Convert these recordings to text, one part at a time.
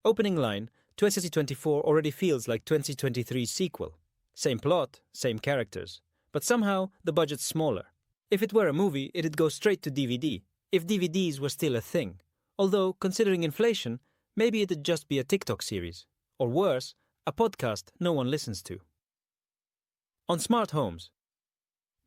Opening line, 2024 already feels like 2023's sequel. Same plot, same characters. But somehow, the budget's smaller. If it were a movie, it'd go straight to DVD, if DVDs were still a thing. Although, considering inflation, maybe it'd just be a TikTok series. Or worse, a podcast no one listens to. On smart homes.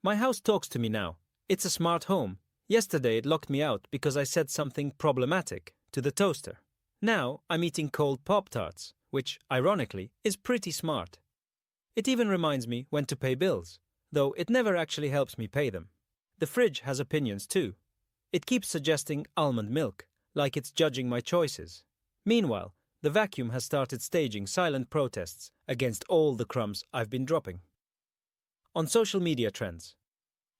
My house talks to me now. It's a smart home. Yesterday it locked me out because I said something problematic to the toaster. Now I'm eating cold Pop-Tarts, which, ironically, is pretty smart. It even reminds me when to pay bills, though it never actually helps me pay them. The fridge has opinions too. It keeps suggesting almond milk, like it's judging my choices. Meanwhile, the vacuum has started staging silent protests against all the crumbs I've been dropping. On social media trends.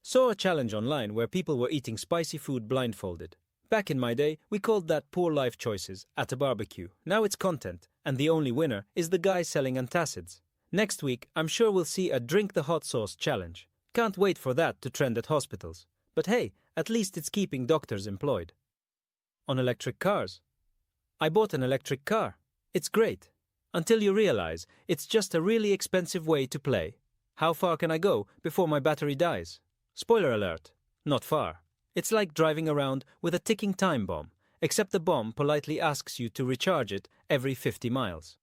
Saw a challenge online where people were eating spicy food blindfolded. Back in my day, we called that poor life choices at a barbecue. Now it's content, and the only winner is the guy selling antacids. Next week, I'm sure we'll see a drink the hot sauce challenge. Can't wait for that to trend at hospitals. But hey, at least it's keeping doctors employed. On electric cars. I bought an electric car. It's great. Until you realize it's just a really expensive way to play. How far can I go before my battery dies? Spoiler alert, not far. It's like driving around with a ticking time bomb, except the bomb politely asks you to recharge it every 50 miles.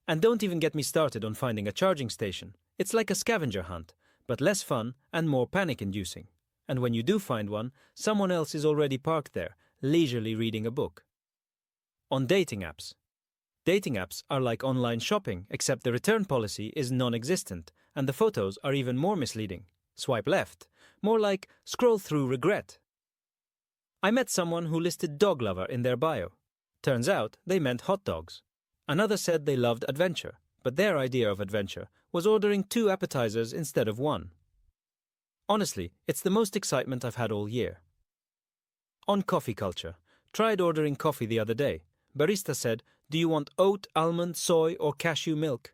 And don't even get me started on finding a charging station. It's like a scavenger hunt, but less fun and more panic-inducing. And when you do find one, someone else is already parked there, leisurely reading a book. On dating apps. Dating apps are like online shopping, except the return policy is non-existent, and the photos are even more misleading. Swipe left. More like scroll through regret. I met someone who listed dog lover in their bio. Turns out they meant hot dogs. Another said they loved adventure, but their idea of adventure was ordering 2 appetizers instead of 1. Honestly, it's the most excitement I've had all year. On coffee culture. Tried ordering coffee the other day. Barista said, "Do you want oat, almond, soy, or cashew milk?"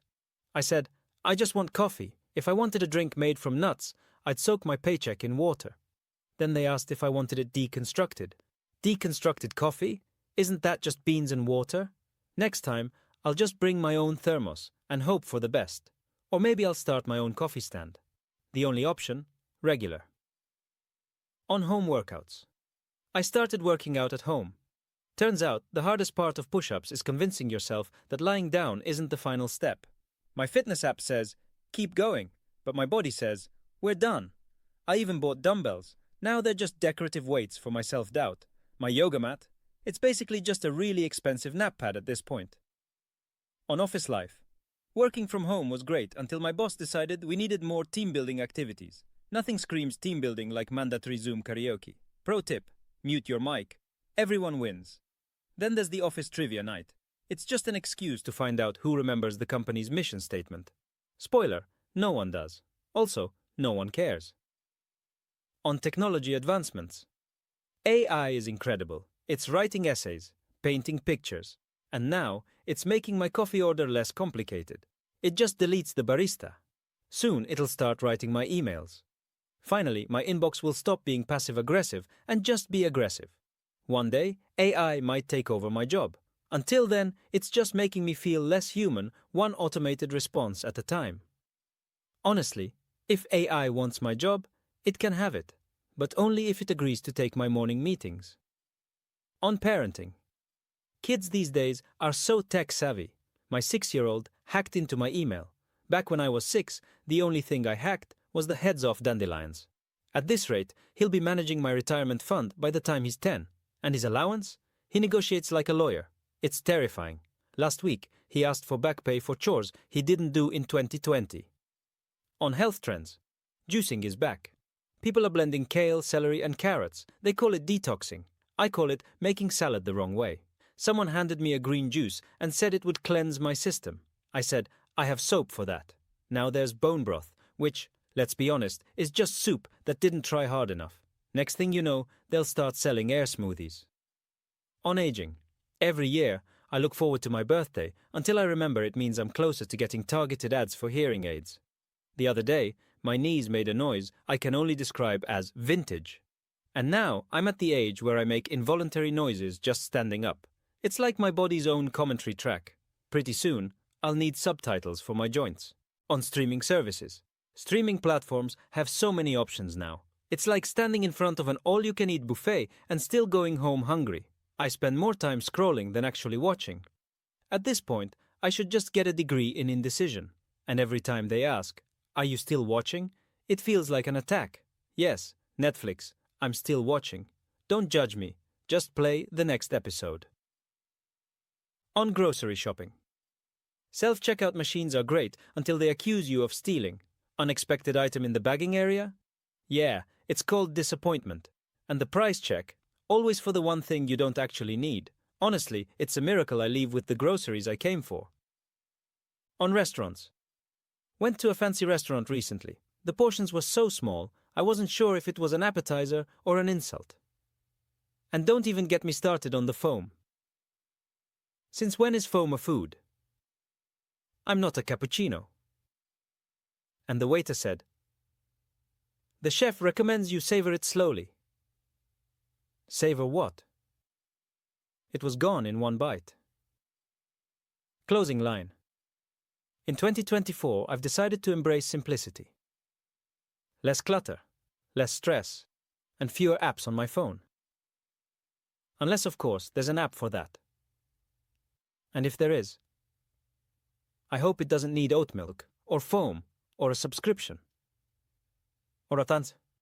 I said, "I just want coffee. If I wanted a drink made from nuts, I'd soak my paycheck in water." Then they asked if I wanted it deconstructed. Deconstructed coffee? Isn't that just beans and water? Next time, I'll just bring my own thermos and hope for the best. Or maybe I'll start my own coffee stand. The only option? Regular. On home workouts. I started working out at home. Turns out the hardest part of push-ups is convincing yourself that lying down isn't the final step. My fitness app says, "Keep going," but my body says, "We're done." I even bought dumbbells. Now they're just decorative weights for my self-doubt. My yoga mat? It's basically just a really expensive nap pad at this point. On office life. Working from home was great until my boss decided we needed more team-building activities. Nothing screams team building like mandatory Zoom karaoke. Pro tip, mute your mic. Everyone wins. Then there's the office trivia night. It's just an excuse to find out who remembers the company's mission statement. Spoiler, no one does. Also, no one cares. On technology advancements. AI is incredible. It's writing essays, painting pictures, and now it's making my coffee order less complicated. It just deletes the barista. Soon it'll start writing my emails. Finally, my inbox will stop being passive-aggressive and just be aggressive. One day, AI might take over my job. Until then, it's just making me feel less human, one automated response at a time. Honestly, if AI wants my job, it can have it, but only if it agrees to take my morning meetings. On parenting. Kids these days are so tech-savvy. My 6-year-old hacked into my email. Back when I was 6, the only thing I hacked was the heads-off dandelions. At this rate, he'll be managing my retirement fund by the time he's 10. And his allowance? He negotiates like a lawyer. It's terrifying. Last week, he asked for back pay for chores he didn't do in 2020. On health trends. Juicing is back. People are blending kale, celery, and carrots. They call it detoxing. I call it making salad the wrong way. Someone handed me a green juice and said it would cleanse my system. I said, I have soap for that. Now there's bone broth, which, let's be honest, is just soup that didn't try hard enough. Next thing you know, they'll start selling air smoothies. On aging. Every year, I look forward to my birthday until I remember it means I'm closer to getting targeted ads for hearing aids. The other day, my knees made a noise I can only describe as vintage. And now I'm at the age where I make involuntary noises just standing up. It's like my body's own commentary track. Pretty soon, I'll need subtitles for my joints. On streaming services. Streaming platforms have so many options now. It's like standing in front of an all-you-can-eat buffet and still going home hungry. I spend more time scrolling than actually watching. At this point, I should just get a degree in indecision. And every time they ask, "Are you still watching?" it feels like an attack. Yes, Netflix, I'm still watching. Don't judge me. Just play the next episode. On grocery shopping. Self-checkout machines are great until they accuse you of stealing. Unexpected item in the bagging area? Yeah, it's called disappointment. And the price check? Always for the one thing you don't actually need. Honestly, it's a miracle I leave with the groceries I came for. On restaurants. Went to a fancy restaurant recently. The portions were so small, I wasn't sure if it was an appetizer or an insult. And don't even get me started on the foam. Since when is foam a food? I'm not a cappuccino. And the waiter said, "The chef recommends you savor it slowly." Savor what? It was gone in one bite. Closing line. In 2024, I've decided to embrace simplicity. Less clutter, less stress, and fewer apps on my phone. Unless, of course, there's an app for that. And if there is, I hope it doesn't need oat milk, or foam, or a subscription. Ora tanto.